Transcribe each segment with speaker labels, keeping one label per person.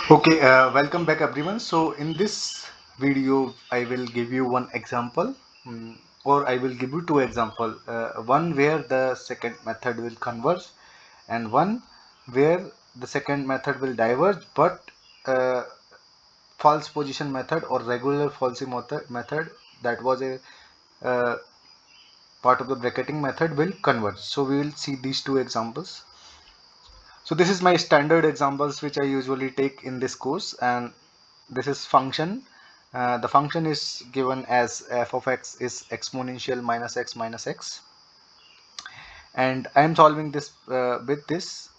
Speaker 1: Okay, welcome back everyone. So in this video, I will give you one example, or I will give you two example. One where the second method will converge, and one where the second method will diverge, but uh, false position method or regular falsy method that was a uh, part of the bracketing method will converge. So we will see these two examples. So this is my standard examples which I usually take in this course, and this is function. The function is given as f of x is exponential minus x, and I am solving this with this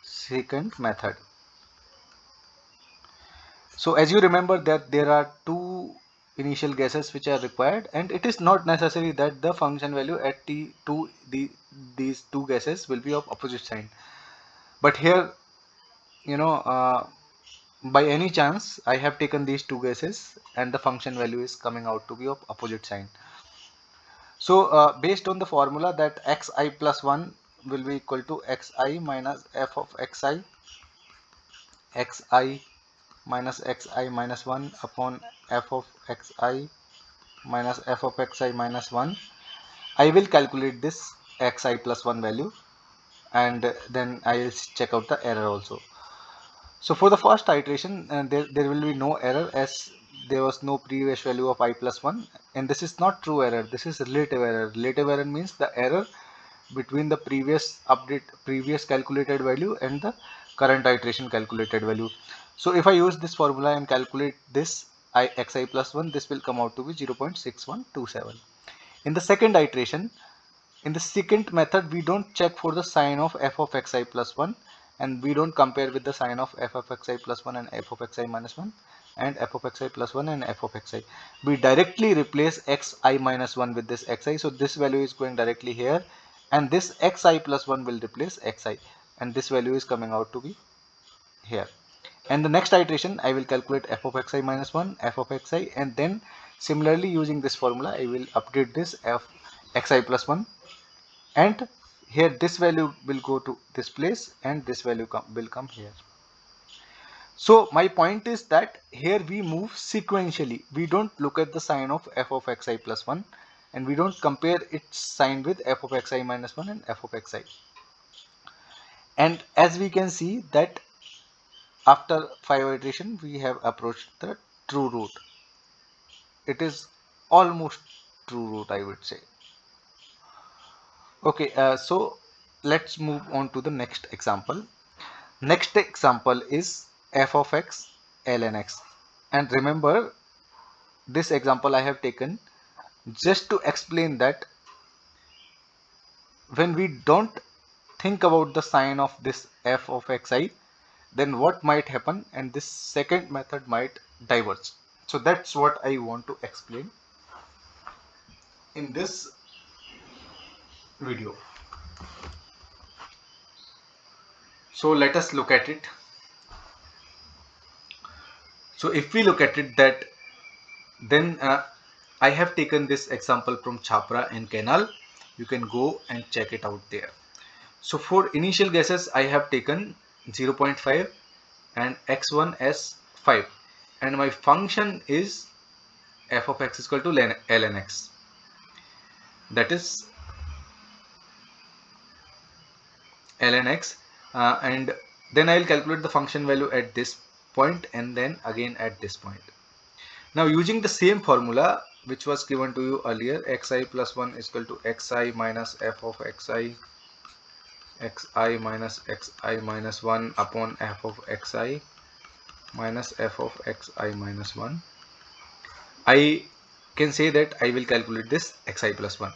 Speaker 1: secant method. So as you remember that there are two initial guesses which are required, and it is not necessary that the function value at these two guesses will be of opposite sign. But here, you know, by any chance I have taken these two guesses and the function value is coming out to be of opposite sign. So based on the formula that xi plus 1 will be equal to xi minus f of xi minus xi minus 1 upon f of xi minus f of xi minus 1, I will calculate this xi plus 1 value, and then I will check out the error also. So for the first iteration, there will be no error as there was no previous value of I plus 1, and this is not true error, this is relative error. Relative error means the error between the previous calculated value and the current iteration calculated value. So if I use this formula and calculate this xi plus 1, this will come out to be 0.6127. In the second iteration, in the secant method, we don't check for the sign of f of xi plus 1, and we don't compare with the sign of f of xi plus 1 and f of xi minus 1 and f of xi plus 1 and f of xi. We directly replace xi minus 1 with this xi, so this value is going directly here, and this xi plus 1 will replace xi, and this value is coming out to be here. And the next iteration, I will calculate f of xi minus 1, f of xi, and then similarly using this formula, I will update this f xi plus 1, and here this value will go to this place and this value will come here. So my point is that here we move sequentially. We don't look at the sign of f of xi plus 1, and we don't compare its sign with f of xi minus 1 and f of xi. And as we can see that after 5 iteration we have approached the true root. It is almost true root, I would say. Okay, so let's move on to the next example. Next example is f of x ln x, and remember this example I have taken just to explain that when we don't think about the sign of this f of xi, then what might happen, and this second method might diverge. So that's what I want to explain in this video. So let us look at it. So if we look at it, that then I have taken this example from Chhapra and Canal. You can go and check it out there. So for initial guesses, I have taken 0.5 and x1 as 5, and my function is f of x is equal to ln x, that is ln x, and then I will calculate the function value at this point and then again at this point. Now using the same formula which was given to you earlier, xi plus 1 is equal to xi minus f of xi minus xi minus 1 upon f of xi minus f of xi minus 1. I can say that I will calculate this xi plus 1.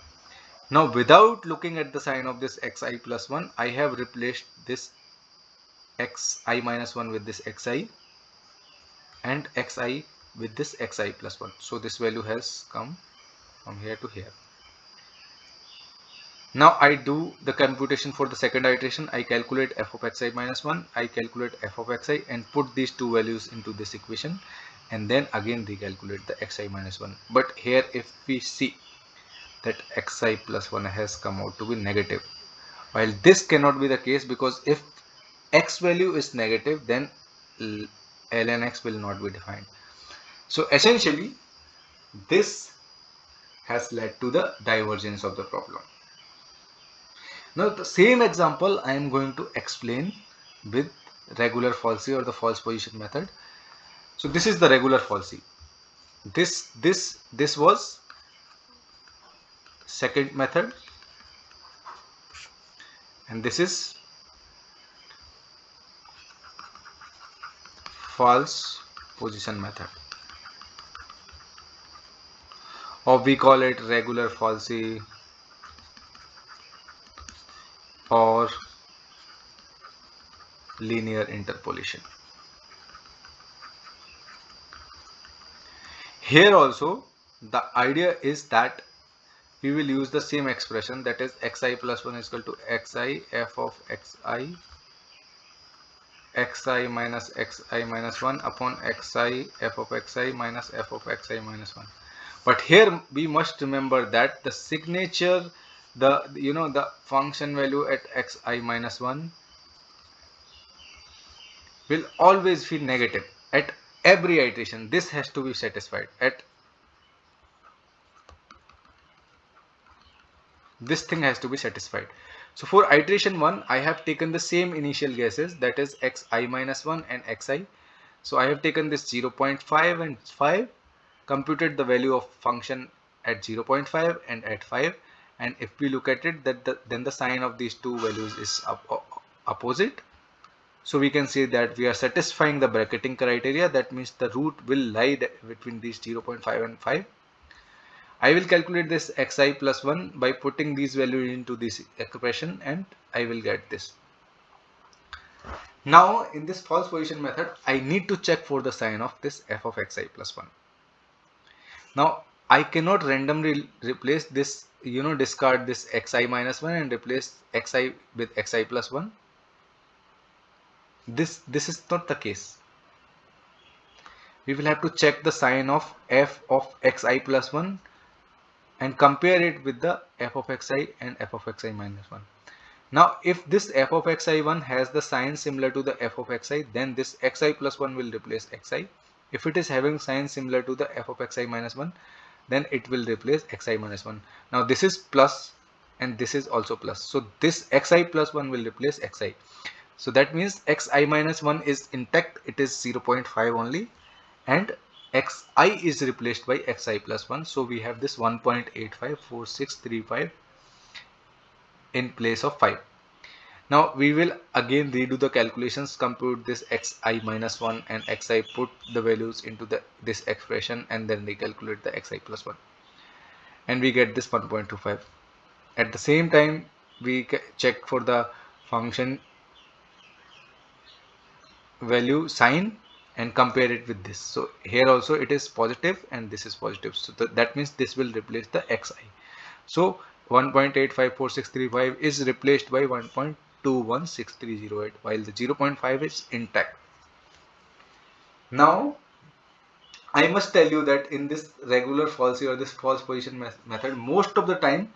Speaker 1: Now without looking at the sign of this xi plus 1, I have replaced this xi minus 1 with this xi and xi with this xi plus 1. So this value has come from here to here. Now I do the computation for the second iteration. I calculate f of xi minus 1, I calculate f of xi and put these two values into this equation, and then again recalculate the xi minus 1. But here if we see that xi plus 1 has come out to be negative, while this cannot be the case, because if x value is negative, then ln x will not be defined. So essentially this has led to the divergence of the problem. Now the same example I am going to explain with regular falsy or the false position method. So this is the regular falsy. This was second method, and this is false position method, or we call it regular falsy or linear interpolation. Here also the idea is that we will use the same expression, that is xi plus 1 is equal to xi f of xi minus xi minus 1 upon xi f of xi minus f of xi minus 1. But here we must remember that the signature, the function value at xi minus 1 will always feel negative at every iteration. This has to be satisfied. At this thing has to be satisfied. So for iteration 1 I have taken the same initial guesses, that is xi minus 1 and xi. So I have taken this 0.5 and 5, computed the value of function at 0.5 and at 5, and if we look at it, then the sign of these two values is opposite. So we can say that we are satisfying the bracketing criteria. That means the root will lie between these 0.5 and 5. I will calculate this xi plus 1 by putting these values into this expression, and I will get this. Now in this false position method I need to check for the sign of this f of xi plus 1. Now I cannot randomly replace this, discard this xi minus 1 and replace xi with xi plus 1. This is not the case. We will have to check the sign of f of xi plus 1 and compare it with the f of xi and f of xi minus 1. Now if this f of xi1 has the sign similar to the f of xi, then this xi plus 1 will replace xi. If it is having sign similar to the f of xi minus 1, then it will replace xi minus 1. Now this is plus and this is also plus. So this xi plus 1 will replace xi. So that means xi minus 1 is intact, it is 0.5 only, and xi is replaced by xi plus 1. So we have this 1.854635 in place of 5. Now we will again redo the calculations, compute this xi minus 1 and xi, put the values into this expression, and then recalculate the xi plus 1, and we get this 1.25. At the same time we check for the function value sign and compare it with this. So here also it is positive and this is positive, so that means this will replace the xi. So 1.854635 is replaced by 1.216308, while the 0.5 is intact. Now I must tell you that in this regular falsy or this false position method, most of the time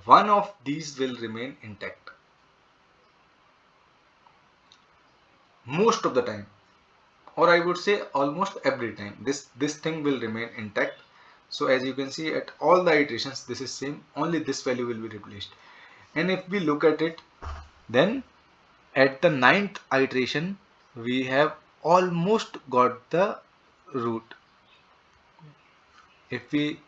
Speaker 1: one of these will remain intact. Most of the time, or I would say almost every time, this thing will remain intact. So as you can see, at all the iterations this is same, only this value will be replaced. And if we look at it, then at the 9th iteration we have almost got the root. If we,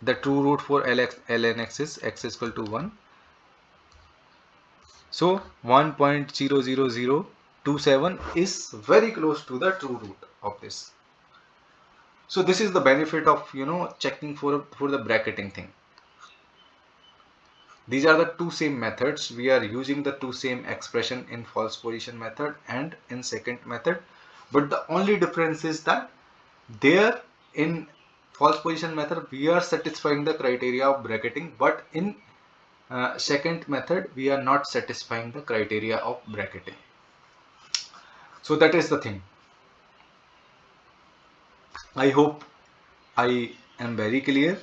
Speaker 1: the true root for ln x is x is equal to 1. So 1.00027 is very close to the true root of this. So this is the benefit of checking for the bracketing thing. These are the two same methods. We are using the two same expression in false position method and in secant method, but the only difference is that there in false position method we are satisfying the criteria of bracketing, but in secant method we are not satisfying the criteria of bracketing. So that is the thing. I hope I am very clear,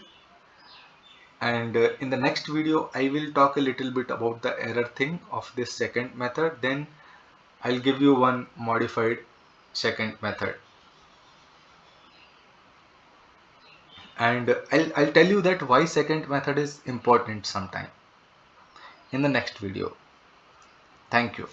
Speaker 1: and in the next video I will talk a little bit about the error thing of this secant method. Then I'll give you one modified secant method, and I'll tell you that why secant method is important sometime in the next video. Thank you.